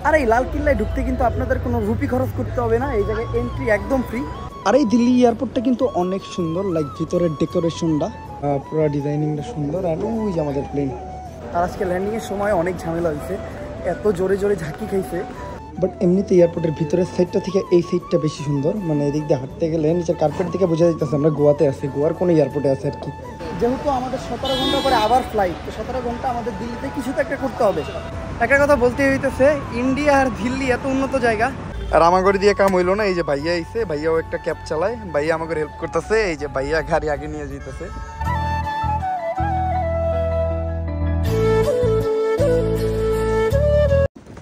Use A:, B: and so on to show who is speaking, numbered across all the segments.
A: আর এই লাল কিল্লায় ঢুকতে কিন্তু আপনাদের কোনো রুপি খরচ করতে হবে না, এই জায়গায় এন্ট্রি একদম ফ্রি। আর এই দিল্লি এয়ারপোর্টটা কিন্তু অনেক সুন্দর, লাইক ভিতরের ডেকোরেশনটা পুরো ডিজাইনিংটা সুন্দর। আর ওই যে আমাদের প্লেন। আর আজকে ল্যান্ডিংয়ের সময় অনেক ঝামেলা হয়েছে, এত জোরে জোরে ঝাঁকি খাইছে। বাট এমনিতে এয়ারপোর্টের ভিতরের সাইডটা থেকে এই সাইডটা বেশি সুন্দর, মানে এদিক দিয়ে হাঁটতে গেলে নিচের কার্পেট থেকে বোঝা যাইতেছে আমরা গোয়াতে আছি, গোয়ার কোনো এয়ারপোর্টে আছে আর কি। যেহেতু আমাদের 17 ঘন্টা পরে আবার ফ্লাইট, তো 17 ঘন্টা আমাদের দিল্লিতে কিছু তো একটা করতে হবে। একটা কথা বলতে হইতেছে, ইন্ডিয়া আর দিল্লি এত উন্নত জায়গা। আর আমাগর দিয়ে কাম হইলো না, এই যে ভাইয়া আইছে, ভাইয়াও একটা ক্যাব চালায়, ভাইয়া আমাকে হেল্প করতেছে, এই যে ভাইয়া গাড়ি আগে নিয়ে যেতেছে।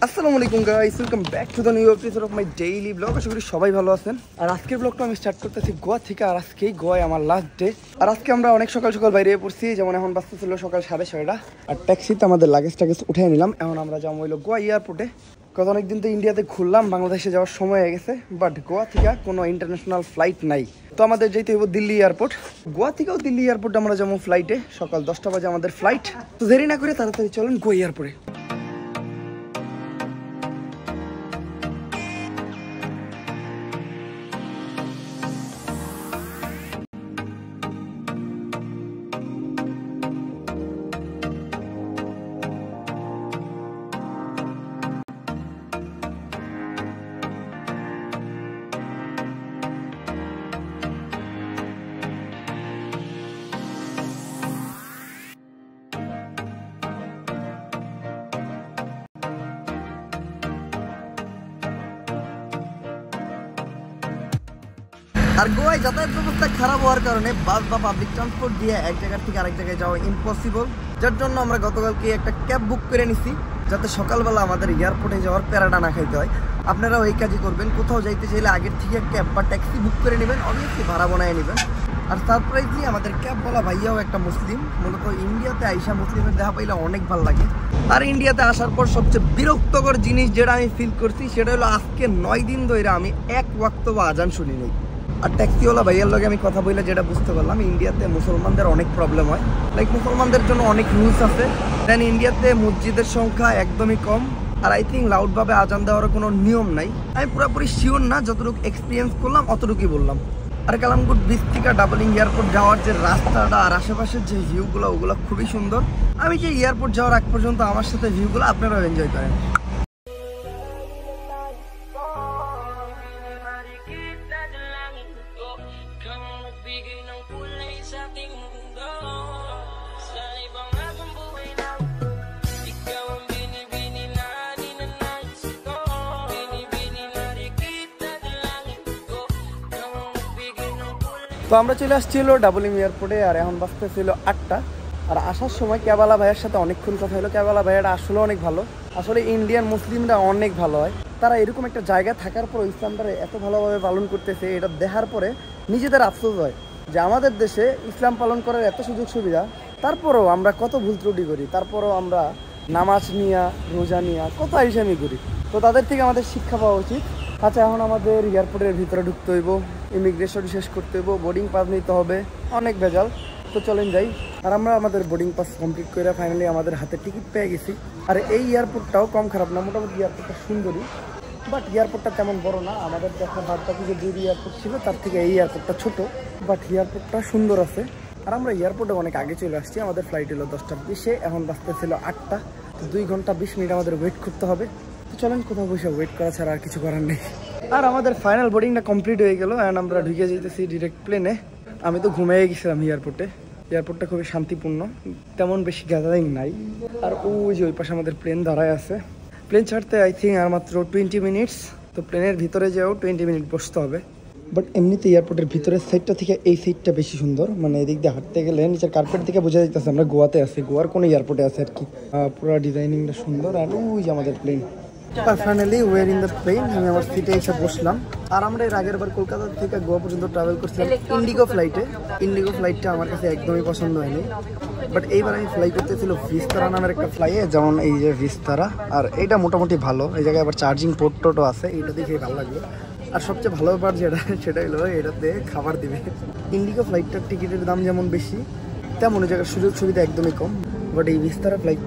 A: আসসালামু আলাইকুম guys, welcome back to the new episode of my daily blog. আশা করি সবাই ভালো আছেন। আর আজকের ব্লগটা আমি স্টার্ট করতেছি গোয়া থেকে। আর আজকেই গোয়ায় আমার লাস্ট ডে। আর আজকে আমরা অনেক সকাল সকাল বাইরে পড়ছি, যেমন এখন বাজতেছিল সকাল 6:30। আর ট্যাক্সিতে আমাদের লাগেজ উঠে নিলাম। এখন আমরা যাবো হইলো গোয়া এয়ারপোর্টে। গত অনেকদিন তো ইন্ডিয়াতে ঘুরলাম, বাংলাদেশে যাওয়ার সময় হয়ে গেছে, বাট গোয়া থেকে কোনো ইন্টারন্যাশনাল ফ্লাইট নাই। তো আমাদের যেতে হইব দিল্লি এয়ারপোর্ট। গোয়া থেকেও দিল্লি এয়ারপোর্ট আমরা যাবো ফ্লাইটে, সকাল 10টা বাজে আমাদের ফ্লাইট। তো দেরি না করে তাড়াতাড়ি চলেন গোয়া এয়ারপোর্টে। আর গোয়ায় যাতায়াত ব্যবস্থা খারাপ হওয়ার কারণে বাস বা পাবলিক ট্রান্সপোর্ট দিয়ে এক জায়গা থেকে আরেক জায়গায় যাওয়া ইম্পসিবল, যার জন্য আমরা গতকালকে একটা ক্যাব বুক করে নিছি, যাতে সকালবেলা আমাদের এয়ারপোর্টে যাওয়ার প্যারাটা না খাইতে হয়। আপনারাও এই কাজই করবেন, কোথাও যাইতে চাইলে আগের থেকে ক্যাব বা ট্যাক্সি বুক করে নেবেন, অবভিয়াসলি ভাড়া বানায় নেবেন। আর সারপ্রাইজলি আমাদের ক্যাবওয়ালা ভাইয়াও একটা মুসলিম, মূলত ইন্ডিয়াতে আইসা মুসলিমের দেখা পাইলে অনেক ভালো লাগে। আর ইন্ডিয়াতে আসার পর সবচেয়ে বিরক্তকর জিনিস যেটা আমি ফিল করছি, সেটা হলো আজকে 9 দিন ধরে আমি এক ওয়াক্ত বা আজান শুনি নাই। আর ট্যাক্সিওয়ালা ভাইয়ার লগে আমি কথা বলে যেটা বুঝতে পারলাম, ইন্ডিয়াতে মুসলমানদের অনেক প্রবলেম হয়, লাইক মুসলমানদের জন্য অনেক রুলস আছে। দেন ইন্ডিয়াতে মসজিদের সংখ্যা একদমই কম। আর আই থিঙ্ক লাউডভাবে আজান দেওয়ার কোনো নিয়ম নাই। আমি পুরোপুরি শিওর না, যতটুকু এক্সপিরিয়েন্স করলাম অতটুকুই বললাম। আর কালামগুড বিচ থেকে ডাবলিং এয়ারপোর্ট যাওয়ার যে রাস্তাটা আর আশেপাশের যে ভিউগুলো, ওগুলো খুবই সুন্দর। আমি যে এয়ারপোর্ট যাওয়ার আগ পর্যন্ত আমার সাথে ভিউগুলো আপনারাও এনজয় করেন। তো আমরা চলে আসছিল ডাবলিং এয়ারপোর্টে, আর এখন বাজতেছিল 8টা। আর আসার সময় ক্যাবওয়ালা ভাইয়ের সাথে অনেকক্ষণ কথা হলো। ক্যাবওয়ালা ভাইয়াটা আসলে অনেক ভালো। আসলে ইন্ডিয়ান মুসলিমরা অনেক ভালো হয়। তারা এরকম একটা জায়গায় থাকার পর ইসলামটারে এত ভালোভাবে পালন করতেছে, এটা দেখার পরে নিজেদের আফসোস হয় যে আমাদের দেশে ইসলাম পালন করার এত সুযোগ সুবিধা, তারপরেও আমরা কত ভুল ত্রুটি করি, তারপরেও আমরা নামাজ নিয়া রোজা নিয়া কত আইসামি করি। তো তাদের থেকে আমাদের শিক্ষা পাওয়া উচিত। আচ্ছা, এখন আমাদের এয়ারপোর্টের ভিতরে ঢুকতে হইব, ইমিগ্রেশন শেষ করতে হইব, বোর্ডিং পাস নিতে হবে, অনেক ভেজাল। তো চলেন যাই। আর আমরা আমাদের বোর্ডিং পাস কমপ্লিট করে ফাইনালি আমাদের হাতে টিকিট পেয়ে গেছি। আর এই এয়ারপোর্টটাও কম খারাপ না, মোটামুটি এয়ারপোর্টটা সুন্দরই, বাট এয়ারপোর্টটা তেমন বড় না। আমাদের দেখা বাদবাকি যে 2 এয়ারপোর্ট ছিল তার থেকে এই এয়ারপোর্টটা ছোট, বাট এয়ারপোর্টটা সুন্দর আছে। আর আমরা এয়ারপোর্টে অনেক আগে চলে আসছি। আমাদের ফ্লাইট হলো 10টা 20-এ, এখন বাজতেছিল 8টা। তো 2 ঘন্টা 20 মিনিট আমাদের ওয়েট করতে হবে। তো চলেন, কোথাও বসে ওয়েট করা ছাড়া আর কিছু করার নেই। আর আমাদের ফাইনাল বোর্ডিংটা কমপ্লিট হয়ে গেল, অ্যান্ড আমরা ঢুকে যেতেছি ডিরেক্ট প্লেনে। আমি তো ঘুমিয়ে গেছিলাম এয়ারপোর্টে। এয়ারপোর্টটা খুবই শান্তিপূর্ণ, তেমন বেশি গ্যাদারিং নাই। আর ওই যে ওই পাশে আমাদের প্লেন দাঁড়ায় আছে। প্লেন ছাড়তে আই থিঙ্ক আর মাত্র 20 মিনিটস। তো প্লেনের ভিতরে যেও 20 মিনিট বসতে হবে। বাট এমনিতে এয়ারপোর্টের ভিতরের সাইডটা থেকে এই সাইডটা বেশি সুন্দর, মানে এদিক দিয়ে হাঁটতে গেলে নিচের কার্পেট থেকে বোঝা যাইতেছে আমরা গোয়াতে আছি, গোয়ার কোনো এয়ারপোর্টে আছে আর কি। পুরো ডিজাইনিংটা সুন্দর। আর ওই যে আমাদের plane. Finally we're in the plane. আমি আমার সিটে এসে বসলাম। আর আমরা এর আগের বার কলকাতা থেকে গোয়া পর্যন্ত ট্রাভেল করছিলাম ইন্ডিগো ফ্লাইটে। ইন্ডিগো ফ্লাইটটা আমার কাছে একদমই পছন্দ হয়নি, বাট এইবার আমি ফ্লাই করতেছিল ভিস্তারা নামের একটা ফ্লাইয়ে, যেমন এই যে ভিস্তারা। আর এইটা মোটামুটি ভালো, এই জায়গায় আবার চার্জিং পোর্ট টোটো আছে, এইটা দেখে ভালো লাগলো। আর সবচেয়ে ভালো ব্যাপার যেটা, সেটা হলো এটাতে খাবার দিবে। ইন্ডিগো ফ্লাইটটার টিকিটের দাম যেমন বেশি, তেমন ওই জায়গার সুযোগ সুবিধা একদমই কম। বাট এই ভিস্তারা ফ্লাইট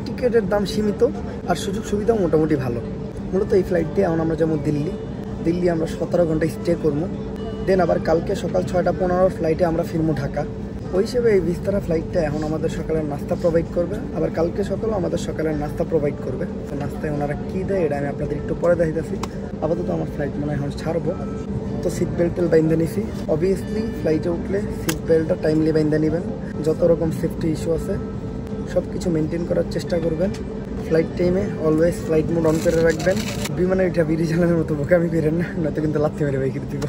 A: টিকিটের দাম সীমিত, আর সুযোগ সুবিধাও মোটামুটি ভালো। মূলত এই ফ্লাইট দিয়ে এখন আমরা যাবো দিল্লি আমরা 17 ঘন্টা স্টে করবো। দেন আবার কালকে সকাল 6:15 ফ্লাইটে আমরা ফিরবো ঢাকা। ওই হিসেবে এই বিস্তারা ফ্লাইটটা এখন আমাদের সকালের নাস্তা প্রোভাইড করবে, আবার কালকে সকালেও আমাদের সকালের নাস্তা প্রোভাইড করবে। তো নাস্তায় ওনারা কী দেয় এটা আমি আপনাদের একটু পরে দেখাইতেছি। আপাতত আমার ফ্লাইট মনে হয় এখন ছাড়বো। তো সিট বেল্ট বাইন্ধে নিছি। অবভিয়াসলি ফ্লাইটে উঠলে সিট বেল্টটা টাইমলি বাইন্ধে নেবেন। যত রকম সেফটি ইস্যু আছে সব কিছু মেনটেন করার চেষ্টা করবেন। ফ্লাইট টাইমে অলওয়েজ ফ্লাইট মোড অন করে রাখবেন। বিমানে এটা বিড়ি জ্বালানোর মতো বোকামি করেন না, নয়তো কিন্তু লাথি মেরে বাইক দিব।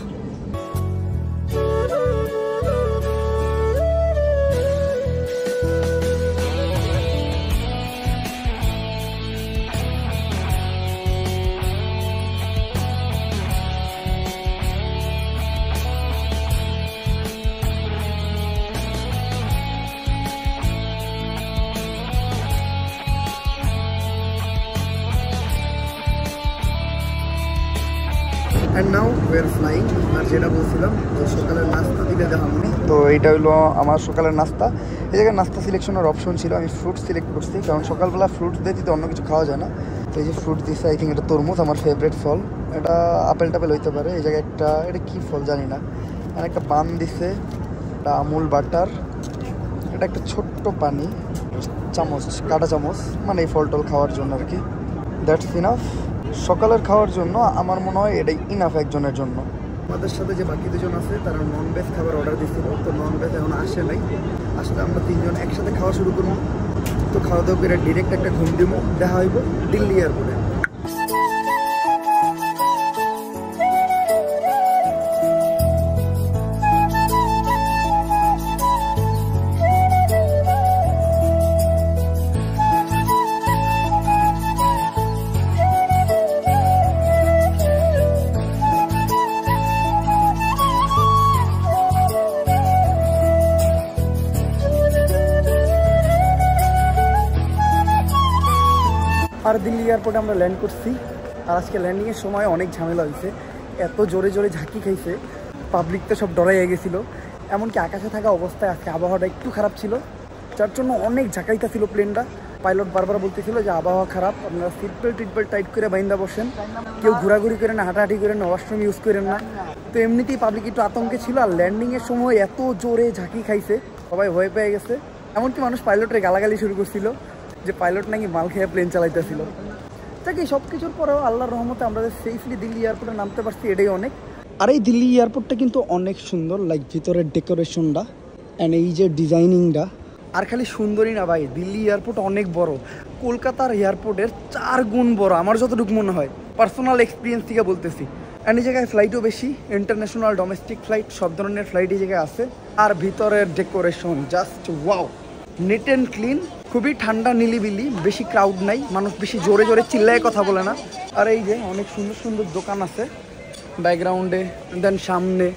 A: And now we are flying. আর যেটা বলছিলাম যে সকালের নাস্তা দিলে দেখামনি, তো এইটা হলো আমার সকালের নাস্তা। এই জায়গায় নাস্তা সিলেকশনের অপশন ছিল, আমি ফ্রুটস সিলেক্ট করছি, কারণ সকালবেলা ফ্রুটস দিয়ে দিতে অন্য কিছু খাওয়া যায় না। তো এই যে ফ্রুট দিচ্ছে, আই থিঙ্ক এটা তরমুজ, আমার ফেভারিট ফল। এটা আপেল টাপেল হইতে পারে। এই জায়গায় এটা কী ফল জানি না। আর একটা পান দিছে, এটা আমুল বাটার, এটা একটা ছোট্ট পানি, চামচ, কাটা চামচ, মানে এই ফল টল খাওয়ার জন্য আর কি। দ্যাটস ইনাফ সকালের খাওয়ার জন্য। আমার মনে হয় এটাই ইনাফ একজনের জন্য। আমাদের সাথে যে বাকি দুজন আছে তারা নন ভেজ খাবার অর্ডার দিয়েছিল, তো নন ভেজ এখন আসে নাই। আসলে আমরা তিনজন একসাথে খাওয়া শুরু করবো। তো খাওয়া দাওয়া করে ডিরেক্ট একটা ঘুম দিব, দেখা হইব দিল্লি এয়ারপোর্টে। আর দিল্লি এয়ারপোর্টে আমরা ল্যান্ড করছি। আর আজকে ল্যান্ডিংয়ের সময় অনেক ঝামেলা হয়েছে, এত জোরে জোরে ঝাঁকি খাইছে, পাবলিক তো সব ডরাইয়া গেছিলো। এমনকি আকাশে থাকা অবস্থায় আজকে আবহাওয়াটা একটু খারাপ ছিল, যার জন্য অনেক ঝাঁকাইতা ছিল প্লেনটা। পাইলট বারবার বলতেছিল যে আবহাওয়া খারাপ, আপনারা সিট বেল্ট টাইট করে বাইন্দা বসেন, কেউ ঘোরাঘুরি করেন না, হাঁটাহাঁটি করেন না, ওয়াশরুম ইউজ করেন না। তো এমনিতেই পাবলিক একটু আতঙ্কে ছিল। আর ল্যান্ডিংয়ের সময় এত জোরে ঝাঁকি খাইছে, সবাই ভয় পেয়ে গেছে। এমনকি মানুষ পাইলটের গালাগালি শুরু করছিল যে পাইলট নাকি মাল খেয়ে প্লেন চালাইতেছিল। তাকে সব কিছুর পরেও আল্লাহর রহমতে আমরা সেফলি দিল্লি এয়ারপোর্টে নামতে পারছি, এটাই অনেক। আর এই দিল্লি এয়ারপোর্টটা কিন্তু অনেক সুন্দর, লাইক ভিতরের ডেকোরেশনটা অ্যান্ড এই যে ডিজাইনিংটা। আর খালি সুন্দরই না ভাই, দিল্লি এয়ারপোর্ট অনেক বড়, কলকাতার এয়ারপোর্টের 4 গুণ বড় আমার যতটুকু মনে হয়, পার্সোনাল এক্সপিরিয়েন্স থেকে বলতেছি। অ্যান্ড এই জায়গায় ফ্লাইটও বেশি, ইন্টারন্যাশনাল ডোমেস্টিক ফ্লাইট সব ধরনের ফ্লাইট এই জায়গায় আছে। আর ভিতরের decoration just wow, neat and clean, খুবই ঠান্ডা নিলিবিলি, বেশি ক্রাউড নাই, মানুষ বেশি জোরে জোরে চিল্লায় কথা বলে না। আর এই যে অনেক সুন্দর সুন্দর দোকান আছে ব্যাকগ্রাউন্ডে, দেন সামনে।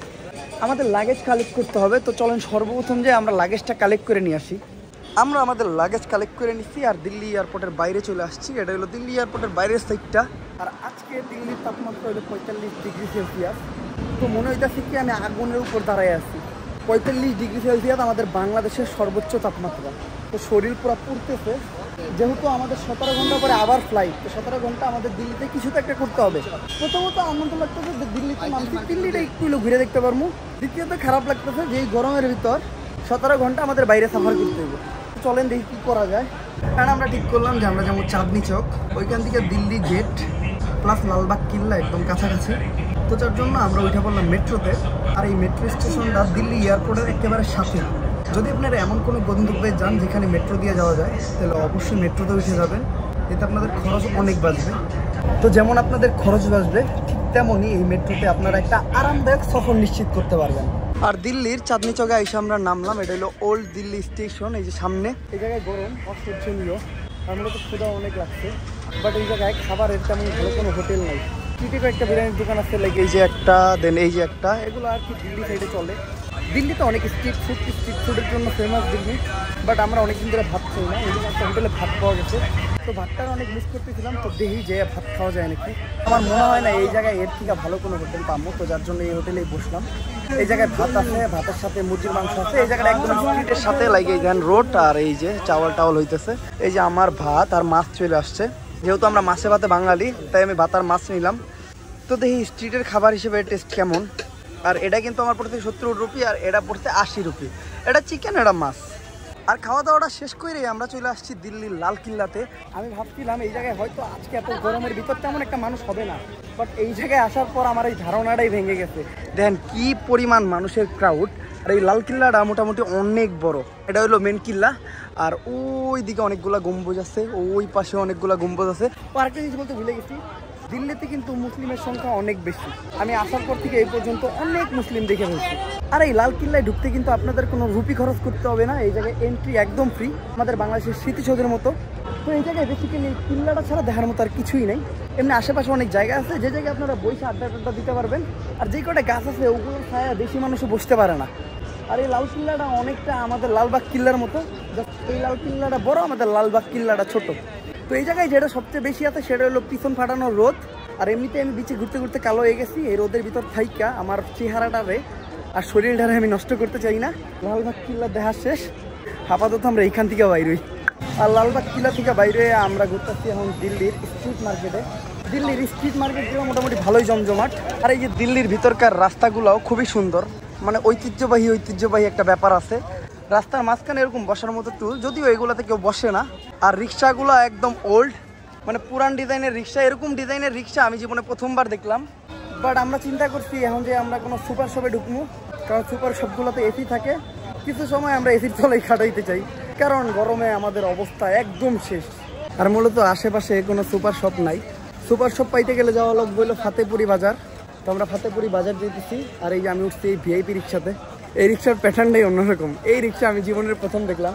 A: আমাদের লাগেজ কালেক্ট করতে হবে, তো চলেন সর্বপ্রথম যে আমরা লাগেজটা কালেক্ট করে নিয়ে আসি। আমরা আমাদের লাগেজ কালেক্ট করে নিচ্ছি আর দিল্লি এয়ারপোর্টের বাইরে চলে আসছি। এটা হলো দিল্লি এয়ারপোর্টের বাইরের সাইডটা। আর আজকে দিল্লির তাপমাত্রা হলো 45 ডিগ্রি সেলসিয়াস। তো মনে হইতেছে কি আমি আগুনের উপর দাঁড়ায় আছি। 45 ডিগ্রি সেলসিয়াস আমাদের বাংলাদেশের সর্বোচ্চ তাপমাত্রা। তো শরীর পুরো পুড়তেছে, যেহেতু আমাদের 17 ঘন্টা পরে আবার ফ্লাইট, তো 17 ঘন্টা আমাদের দিল্লিতে কিছু তো একটা করতে হবে। প্রথমত আনন্দ লাগতেছে যে দিল্লিতে নামছি, দিল্লিটা একটু ঘুরে দেখতে পারবো। দ্বিতীয়ত খারাপ লাগতেছে যে এই গরমের ভিতর 17 ঘন্টা আমাদের বাইরে সাফার করতে হবে। চলেন দেখি কী করা যায়। কারণ আমরা ঠিক করলাম যে আমরা যেমন চাঁদনি চক, ওইখান থেকে দিল্লি গেট প্লাস লালবাগ কিল্লা একদম কাছাকাছি। তো যার জন্য আমরা উঠে পড়লাম মেট্রোতে। আর এই মেট্রো স্টেশনটা দিল্লি এয়ারপোর্টের একেবারে সাথে। যদি আপনারা এমন কোনো গন্তব্যে যান যেখানে মেট্রো দিয়ে যাওয়া যায়, তাহলে অবশ্যই মেট্রোতে উঠে যাবেন, এতে আপনাদের খরচ অনেক বাঁচবে। তো যেমন আপনাদের খরচ বাঁচবে, ঠিক তেমনই এই মেট্রোতে আপনারা একটা আরামদায়ক সফর নিশ্চিত করতে পারবেন। আর দিল্লির চাঁদনি চকে এসে আমরা নামলাম। এটা হলো ওল্ড দিল্লি স্টেশন। এই যে সামনে, এই জায়গায় গরম অসহ্যনীয়, আমরা তো ক্ষুধা অনেক লাগছে। বাট এই জায়গায় খাবারের তেমন ভালো কোনো হোটেল নাই। টিটিকে একটা বিরিয়ানির দোকান আছে, লাইক এই যে একটা, দেন এই যে একটা, এগুলো আর কি দিল্লি সাইডে চলে। দিল্লিতে অনেক স্ট্রিট ফুডের জন্য ফেমাস দিল্লি। বাট আমরা অনেকদিন ধরে ভাত খাই না, এই জন্য একটা হোটেলে ভাত পাওয়া গেছে। তো ভাতটা অনেক মিস করতেছিলাম, তো দেখি যে ভাত খাওয়া যায় নাকি। আমার মনে হয় না এই জায়গায় এর থেকে ভালো কোনো হোটেল পাবো, তো যার জন্য এই হোটেলেই বসলাম। এই জায়গায় ভাত আছে, ভাতের সাথে মুরগির মাংস আছে। এই জায়গাটা একদম স্ট্রিটের সাথে লাগে, এই দেন রোড। আর এই যে চাওয়াল টাওয়াল হইতেছে। এই যে আমার ভাত আর মাছ চলে আসছে। যেহেতু আমরা মাছে ভাতে বাঙালি, তাই আমি ভাত আর মাছ নিলাম। তো দেখি স্ট্রিটের খাবার হিসেবে টেস্ট কেমন। আর এটা কিন্তু আমার পড়ছে 70 রুপি, আর এটা পড়ছে 80 রুপি। এটা চিকেন, এটা মাছ। আর খাওয়া দাওয়াটা শেষ করে আমরা চলে আসছি দিল্লির লাল কিল্লাতে। আমি ভাবছিলাম এই জায়গায় হয়তো আজকে এত গরমের ভিতর তেমন একটা মানুষ হবে না, বাট এই জায়গায় আসার পর আমার এই ধারণাটাই ভেঙে গেছে। দেখেন কি পরিমাণ মানুষের ক্রাউড। আর এই লাল কিল্লাটা মোটামুটি অনেক বড়। এটা হলো মেন কিল্লা। আর ওই দিকে অনেকগুলা গম্বুজ আছে, ওই পাশে অনেকগুলা গম্বুজ আছে। ও আরেকটা জিনিস বলতে ভুলে গেছি, দিল্লিতে কিন্তু মুসলিমের সংখ্যা অনেক বেশি। আমি আসার পর থেকে এই পর্যন্ত অনেক মুসলিম দেখে ফেলছি। আর এই লাল কিল্লায় ঢুকতে কিন্তু আপনাদের কোনো রুপি খরচ করতে হবে না। এই জায়গায় এন্ট্রি একদম ফ্রি, আমাদের বাংলাদেশের স্মৃতিসৌধের মতো। তো এই জায়গায় বেসিক্যালি কিল্লাটা ছাড়া দেখার মতো আর কিছুই নেই। এমনি আশেপাশে অনেক জায়গা আছে যে জায়গায় আপনারা বসে আড্ডা দিতে পারবেন। আর যে কটা গাছ আছে ওগুলোর ছায়া বেশি মানুষও বসতে পারে না। আর এই লাল কিল্লাটা অনেকটা আমাদের লালবাগ কিল্লার মতো, এই লাল কিল্লাটা বড়, আমাদের লালবাগ কিল্লাটা ছোট। তো এই জায়গায় যেটা সবচেয়ে বেশি আছে সেটা হলো পিছন ফাটানো রোদ। আর এমনিতে আমি বিচে ঘুরতে ঘুরতে কালো হয়ে গেছি। এই রোদের ভিতর থাইকা আমার চেহারাটারে আর শরীরটারে আমি নষ্ট করতে চাই না। লালবাগ কিল্লা দেখা শেষ, আপাতত আমরা এইখান থেকে বাইরই। আর লালবাগ কিল্লা থেকে বাইরে আমরা ঘুরতেছি এখন দিল্লির স্ট্রিট মার্কেটে। দিল্লির স্ট্রিট মার্কেটগুলো মোটামুটি ভালোই জমজমাট। আর এই যে দিল্লির ভিতরকার রাস্তাগুলোও খুবই সুন্দর, মানে ঐতিহ্যবাহী একটা ব্যাপার আছে। রাস্তার মাঝখানে এরকম বসার মতো টুল, যদিও এগুলোতে কেউ বসে না। আর রিক্সাগুলো একদম ওল্ড, মানে পুরান ডিজাইনের রিক্সা। এরকম ডিজাইনের রিক্সা আমি জীবনে প্রথমবার দেখলাম। বাট আমরা চিন্তা করছি এখন যে আমরা কোনো সুপার শপে ঢুকবো, কারণ সুপার শপগুলোতে এসি থাকে। কিছু সময় আমরা এসির তলায় খাটাইতে চাই, কারণ গরমে আমাদের অবস্থা একদম শেষ। আর মূলত আশেপাশে কোনো সুপার শপ নাই। সুপার শপ পাইতে গেলে যাওয়া লাগবে হলো ফাতেপুরি বাজার। তো আমরা ফাতেপুরি বাজার যেতেছি। আর এই যে আমি উঠছি এই ভিআইপি রিক্সাতে। এই রিক্সার প্যাটার্নটাই অন্যরকম। এই রিক্সা আমি জীবনের প্রথম দেখলাম,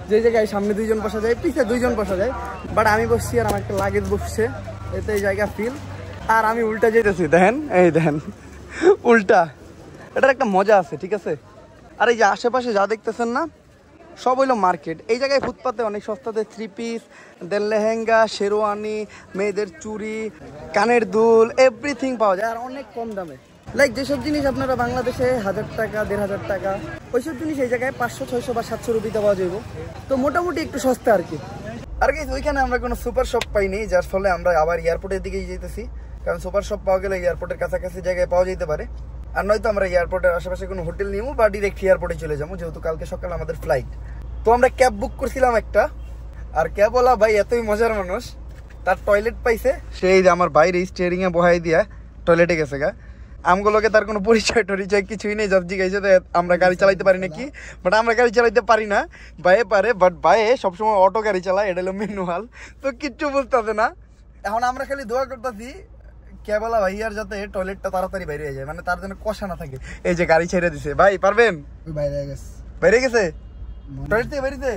A: যে জায়গায় সামনে 2 জন বসা যায়, পিছে 2 জন বসা যায়। বাট আমি বসছি আর আমার একটা লাগেজ বসছে, এতে এই জায়গা ফিল। আর আমি উল্টা যেতেছি, দেখেন এই দেখেন উল্টা। এটার একটা মজা আছে, ঠিক আছে। আর এই যে আশেপাশে যা দেখতেছেন না, সব হইলো মার্কেট। এই জায়গায় ফুটপাতে অনেক সস্তাতে 3 পিস, দেন লেহেঙ্গা, শেরওয়ানি, মেয়েদের চুড়ি, কানের দুল, এভরিথিং পাওয়া যায় আর অনেক কম দামে। লাইক যেসব জিনিস আপনারা বাংলাদেশে 1000 টাকা 1500 টাকা, ওইসব জিনিস এই জায়গায় 500 600 বা 700 রুপিতে পাওয়া যাবে। তো মোটামুটি একটু সস্তা আর কি। আর কি ওইখানে আমরা কোনো সুপার শপ পাইনি, যার ফলে আমরা আবার এয়ারপোর্টের দিকেই যেতেছি। কারণ সুপার শপ পাওয়া গেলে এয়ারপোর্টের কাছাকাছি জায়গায় পাওয়া যেতে পারে। আর নয়তো আমরা এয়ারপোর্টের আশেপাশে কোনো হোটেল নিবো বা ডিরেক্ট এয়ারপোর্টে চলে যাবো, যেহেতু কালকে সকালে আমাদের ফ্লাইট। তো আমরা ক্যাব বুক করছিলাম একটা। আর ক্যাবওয়ালা ভাই এতই মজার মানুষ, তার টয়লেট পাইছে, সেই যে আমার বাইরে স্টিয়ারিং এ বহাই দিয়া টয়লেটে গেছে গা। আমগুলোকে তার কোনো পরিচয় টরিচয় কিছুই নেই। জাস্ট জিজ্ঞাসা আমরা গাড়ি চালাইতে পারি নাকি, বাট আমরা গাড়ি চালাইতে পারি না। বাইরে পারে, বাট বাইরে সবসময় অটো গাড়ি চালায়, এটা হলো ম্যানুয়াল। তো কিচ্ছু বুঝতেছে না। এখন আমরা খালি দোয়া করতেছি ক্যাবওয়ালা ভাইয়ার যাতে টয়লেটটা তাড়াতাড়ি বাইরে হয়ে যায়, মানে তার জন্য কষা না থাকে। এই যে গাড়ি ছেড়ে দিছে, ভাই পারবেন? বাইরে গেছে টয়লেট থেকে বেরিতে।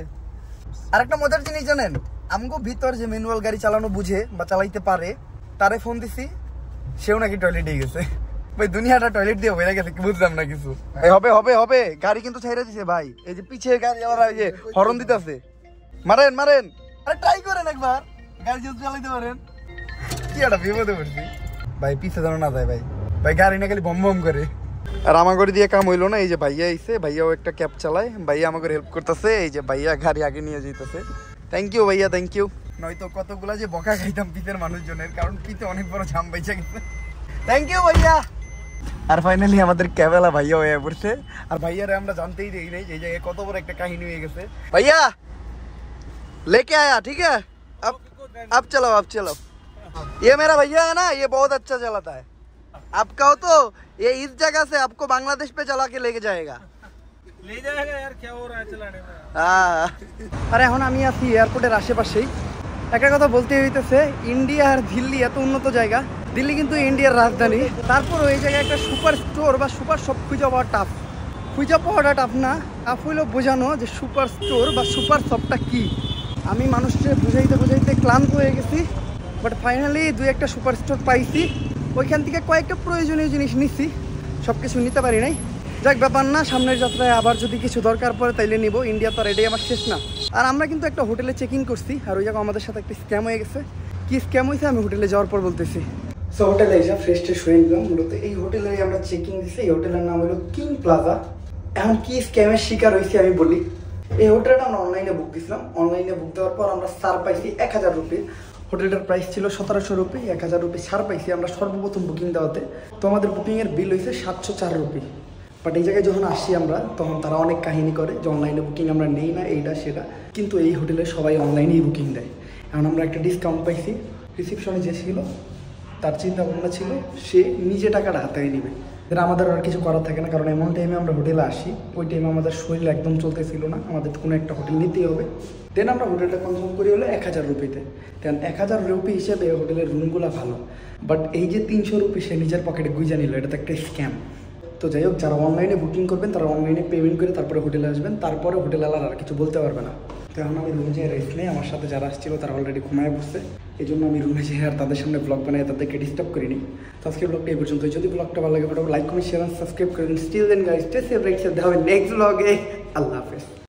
A: আরেকটা মজার জিনিস জানেন, আমগো ভিতর যে ম্যানুয়াল গাড়ি চালানো বুঝে বা চালাইতে পারে, তারে ফোন দিছি, সেও নাকি টয়লেটে গেছে। ভাই দুনিয়াটা টয়লেট দিয়ে বেড়ে গেছে, কি বুঝলাম না কিছু। হবে হবে হবে, গাড়ি কিন্তু ছেড়ে দিছে ভাই। এই যে পিছিয়ে গাড়ি ওরা এই যে হর্ন দিতেছে, মারেন মারেন। আরে ট্রাই করেন একবার, গাড়ি যদি চালাইতে পারেন। কি একটা বিপদে পড়ছি ভাই, পিছে যেন না যায় ভাই। ভাই গাড়ি না খালি বম বম করে। আর আমাকে দিয়ে কাম হইলো না। এই যে ভাইয়া আইছে, ভাইয়াও একটা ক্যাব চালায়, ভাইয়া আমাকে হেল্প করতেছে। এই যে ভাইয়া গাড়ি আগে নিয়ে যেতেছে। থ্যাংক ইউ ভাইয়া, থ্যাংক ইউ। নয়তো কতগুলা যে বকা খাইতাম পিতের মানুষজনের, কারণ পিতে অনেক বড় ঝাম বাইচা গেছে। থ্যাংক ইউ ভাইয়া। আর ফাইনালি আমাদের ক্যাবেলা ভাইয়া হয়ে পড়ছে। আর ভাইয়ারে আমরা জানতেই দেই নাই যে এই জায়গায় কত বড় একটা কাহিনী হয়ে গেছে। ভাইয়া लेके आया, ठीक है, अब चलो, अब चलो। ये मेरा भैया है ना, ये बहुत अच्छा चलाता है। आप कहो तो ये इस जगह से आपको बांग्लादेश पे चला के लेके जाएगा। ले जाएगा यार, क्या हो रहा है चलाने में। हाँ, अरे এখন আমি আছি এয়ারপোর্টের আশেপাশেই। একটা কথা বলতে হইতেছে, ইন্ডিয়া আর দিল্লি এত উন্নত জায়গা। দিল্লি কিন্তু ইন্ডিয়ার রাজধানী, তারপর ওই জায়গায় একটা সুপার স্টোর বা সুপার শপ খুঁজে পাওয়া টাফ। খুঁজে পাওয়াটা টাফ না, টাফ হইলো বোঝানো যে সুপার স্টোর বা সুপার শপটা কি। আমি মানুষকে বুঝাইতে বুঝাইতে ক্লান্ত হয়ে গেছি, বাট ফাইনালি 2-1টা সুপার স্টোর পাইছি। ওইখান থেকে কয়েকটা প্রয়োজনীয় জিনিস নিচ্ছি, সব কিছু নিতে পারি নাই। যাক ব্যাপার না, সামনের যাত্রায় আবার যদি কিছু দরকার পড়ে তাইলে নিব। ইন্ডিয়া তো আর এটাই আমার শেষ না। আর আমরা কিন্তু একটা হোটেলে চেক ইন করছি, আর ওই জায়গায় আমাদের সাথে একটা স্ক্যাম হয়ে গেছে। কি স্ক্যাম হয়েছে আমি হোটেলে যাওয়ার পর বলতেছি। সো হোটেলে এসে ফ্রেশ ট্রেশ হয়ে নিলাম। মূলত এই হোটেলে আমরা চেক ইন দিচ্ছি। এই হোটেলের নাম হলো কিং প্লাজা। এখন কি স্ক্যামের শিকার হয়েছি আমি বলি। এই হোটেলটা আমরা অনলাইনে বুক দিয়েছিলাম। অনলাইনে বুক দেওয়ার পর আমরা সার পাইছি 1000 রুপি। হোটেলটার প্রাইস ছিল 1700 রুপি, 1000 রুপি ছাড় পাইছি আমরা সর্বপ্রথম বুকিং দেওয়াতে। তো আমাদের বুকিংয়ের বিল হয়েছে 704 রুপি। বাট এই জায়গায় যখন আসি আমরা তখন তারা অনেক কাহিনী করে যে অনলাইনে বুকিং আমরা নেই না, এইটা সেটা, কিন্তু এই হোটেলে সবাই অনলাইনেই বুকিং দেয়। এখন আমরা একটা ডিসকাউন্ট পাইছি। রিসিপশনে যে ছিল তার চিন্তা ভাবনা ছিল সে নিজে টাকাটা হাতে নেবে, এটা আমাদের আর কিছু করার থাকে না, কারণ এমন টাইমে আমরা হোটেলে আসি, ওই টাইমে আমাদের শরীর একদম চলতেছিল না, আমাদের কোনো একটা হোটেল নিতেই হবে। দেন আমরা হোটেলটা কনফার্ম করি হলো 1000 রুপিতে। দেন 1000 রুপি হিসেবে হোটেলের রুমগুলো ভালো, বাট এই যে 300 রুপি সে নিজের পকেটে গুইজা নিল, এটা তো একটা স্ক্যাম। তো যাই হোক, যারা অনলাইনে বুকিং করবেন তারা অনলাইনে পেমেন্ট করে তারপরে হোটেলে আসবেন, তারপরে হোটেলওয়ালার আর কিছু বলতে পারবে না। তো এখন আমি রুমে যেয়ে রেস্ট নেই, আমার সাথে যারা আসছিল তারা অলরেডি ঘুমায় বসছে, এই জন্য আমি রুমে যেয়ে আর তাদের সামনে ব্লগ বানিয়ে তাদেরকে ডিস্টার্ব করিনি। তো আজকের ব্লগটা এই পর্যন্ত। যদি ব্লগটা ভালো লাগে লাইক কমেন্ট শেয়ার সাবস্ক্রাইব করেন। Still then guys, stay safe, right safe, দেখা হবে নেক্সট ব্লগে। আল্লাহ হাফেজ।